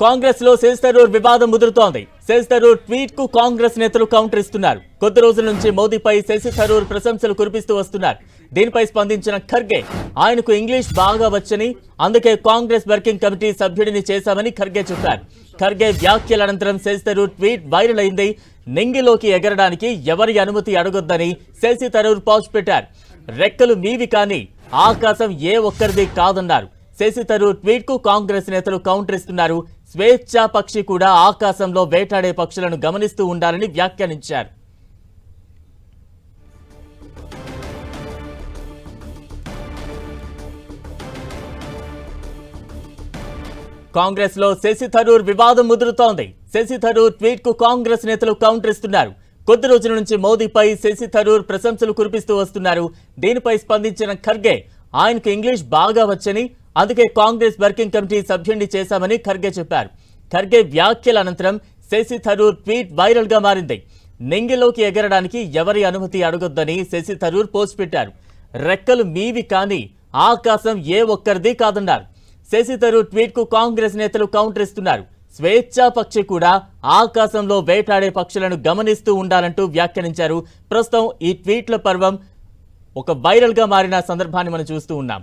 కాంగ్రెస్ లో శశి థరూర్ వివాదం ముదురుతోంది. శశి థరూర్ ట్వీట్ కు కాంగ్రెస్ నేతలు కౌంటర్ ఇస్తున్నారు. కొద్ది రోజుల నుంచి మోదీపై శశి థరూర్ ప్రశంసలు కురిపిస్తూ వస్తున్నారు. దీనిపై స్పందించిన ఖర్గే ఆయనకు ఇంగ్లీష్ బాగా వచ్చని, అందుకే కాంగ్రెస్ వర్కింగ్ కమిటీ సభ్యుడిని చేశామని ఖర్గే చెప్పారు. ఖర్గే వ్యాఖ్యల అనంతరం శశి థరూర్ ట్వీట్ వైరల్ అయింది. నింగిలోకి ఎగరడానికి ఎవరి అనుమతి అడగొద్దని శశి థరూర్ పోస్ట్ పెట్టారు. రెక్కలు మీవి కానీ ఆకాశం ఏ ఒక్కరిది కాదన్నారు. శశి థరూర్ ట్వీట్ కు కాంగ్రెస్ నేతలు కౌంటర్ ఇస్తున్నారు. స్వేచ్ఛా పక్షి కూడా ఆకాశంలో వేటాడే పక్షులను గమనిస్తూ ఉండాలని వ్యాఖ్యానించారు. కాంగ్రెస్ లో శశి థరూర్ వివాదం ముదురుతోంది. శశి థరూర్ ట్వీట్ కు కాంగ్రెస్ నేతలు కౌంటర్ ఇస్తున్నారు. కొద్ది రోజుల నుంచి మోదీపై శశి థరూర్ ప్రశంసలు కురిపిస్తూ వస్తున్నారు. దీనిపై స్పందించిన ఖర్గే ఆయనకు ఇంగ్లీష్ బాగా వచ్చని, అందుకే కాంగ్రెస్ వర్కింగ్ కమిటీ సభ్యుడిని చేశామని ఖర్గే చెప్పారు. ఖర్గే వ్యాఖ్యల అనంతరం శశి థరూర్ ట్వీట్ వైరల్ గా మారింది. నింగిలోకి ఎగరడానికి ఎవరి అనుమతి అడగొద్దని శశి థరూర్ పోస్ట్ పెట్టారు. రెక్కలు మీవి కానీ ఆకాశం ఏ ఒక్కరిది కాదన్నారు. శశి థరూర్ ట్వీట్ కు కాంగ్రెస్ నేతలు కౌంటర్ ఇస్తున్నారు. స్వేచ్ఛా పక్షి కూడా ఆకాశంలో వేటాడే పక్షులను గమనిస్తూ ఉండాలంటూ వ్యాఖ్యానించారు. ప్రస్తుతం ఈ ట్వీట్ల పర్వం ఒక వైరల్ గా మారిన సందర్భాన్ని మనం చూస్తూ ఉన్నాం.